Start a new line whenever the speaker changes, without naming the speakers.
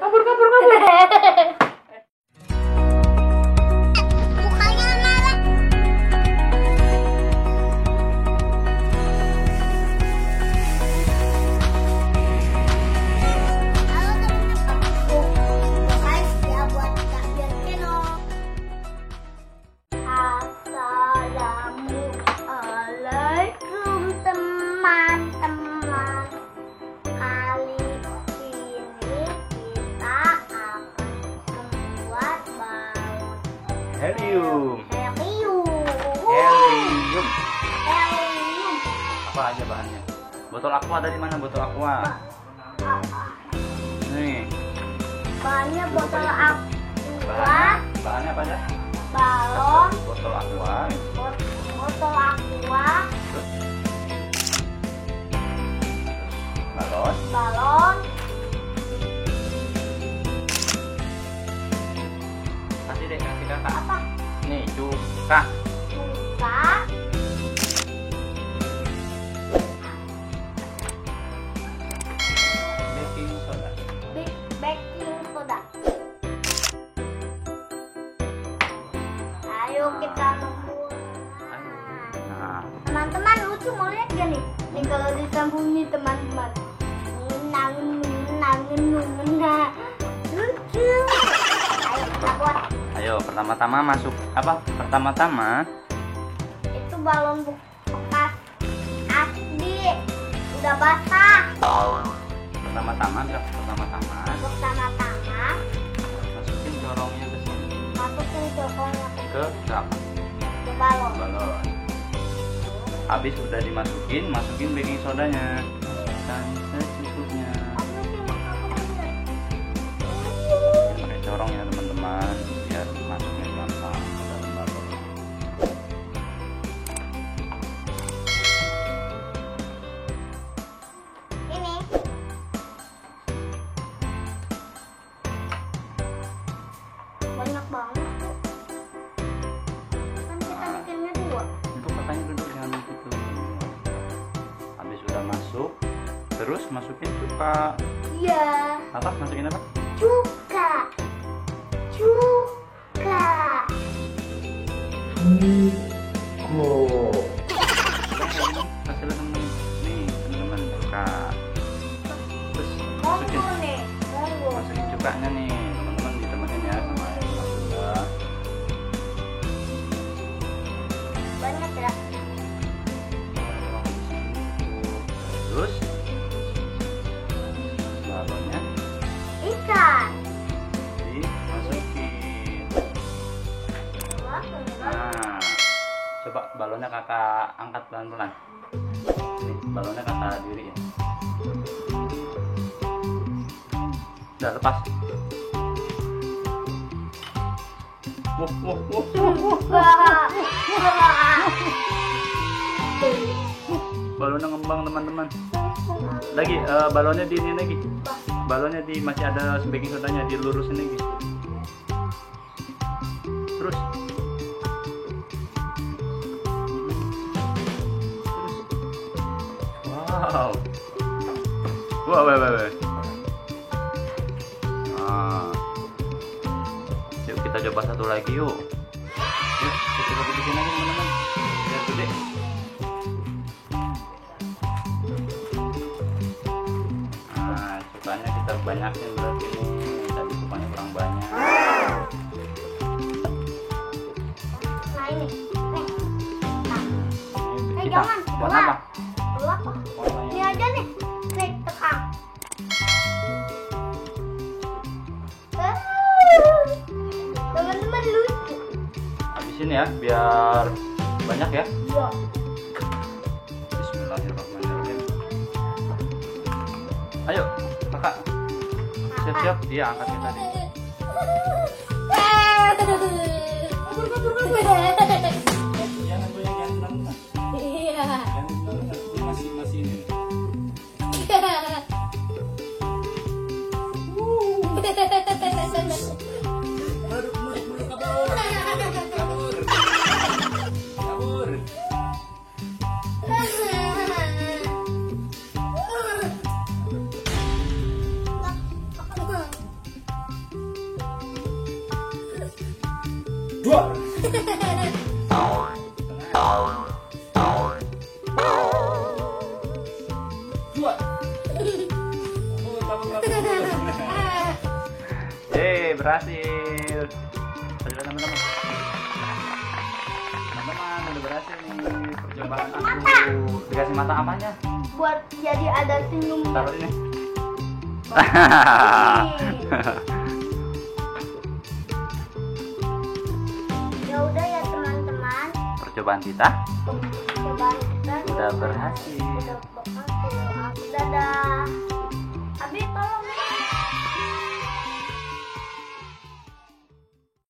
Kabur, kabur, kabur.
Assalamualaikum teman-teman. Kali ini kita akan membuat balon
Helium.
helium.
Helium.
Helium.
Apa aja bahannya? Botol aqua dari mana? Botol aqua. Nih.
Bahannya botol aqua,
Bahannya apa aja?
balon,
Botol aqua.
botol aqua,
Balon.
balon,
Kasih deh, kasih kakak.
apa?
Nih, cuka.
Cuka,
Baking soda.
baking soda. Ayo kita membuat.
Nah,
Teman-teman lucu, mau lihat gak nih? Nih kalau disambungi teman-teman. Nah, lucu. Ayo kita buat.
ayo pertama-tama masuk apa? Pertama-tama
Itu balon bekas asli, udah basah.
pertama-tama
Pertama-tama
masukin corongnya ke sini.
masukin coklatnya
Ke apa?
ke balon.
Balon. Habis udah dimasukin, masukin baking sodanya. Dan secukupnya. Pakai corong ya teman-teman, biar masuknya gampang ke dalam balon.
Ini banyak banget tuh. Kan kita bikinnya dua.
Itu katanya duduk jangan gitu. Habis udah masuk, terus masukin cuka.
Iya,
Apa? Masukin apa?
cuka, cuka.
Kasih lah teman-teman. Nih teman-teman cuka. Terus masukin
Monggo nih, monggo.
masukin cukanya nih teman-teman, ditemenin ya sama air soda.
Banyak ya.
Terus balonnya
Ikan.
dimasukin.
Wah,
Nah, coba balonnya kakak angkat pelan-pelan. Nih, balonnya kakak diriin. Udah lepas. Wuh, wuh, wuh, wuh, wuh.
Wah.
Balonnya ngembang teman-teman. Lagi balonnya di ini lagi. Balonnya di masih ada baking sodanya, dilurusin lagi. Terus. Wow. Wah, wah, wah, wah. Nah. Yuk kita coba satu lagi yuk. Yuk kita coba bikin lagi teman-teman. Biar gede. Nah, cukanya kita banyakin berarti nih. Tadi cukanya kurang banyak.
Nah ini, nih. Nah,
Ini kita
jangan,
buat
gelap.
apa?
Gelap apa?
Warnanya.
Ini aja nih, nih tekan. Teman-teman lucu.
Habisin ya, biar banyak ya.
Iya.
Bismillahirrahmanirrahim. Ayo, kakak. Siap-siap, dia angkatnya tadi. Jangan goyang yang teman-teman.
Iya.
Jangan teman-teman. Ini masih ini. Kabur.
Dua.
Berhasil. Coba teman-teman. Teman-teman udah berhasil nih percobaan
Dikasih
aku.
mata.
Dikasih mata apanya?
Buat jadi ada senyumnya.
Taruh ini.
Ya udah ya teman-teman.
Percobaan kita
Percobaan kita
udah berhasil.
udah berhasil. Dadah.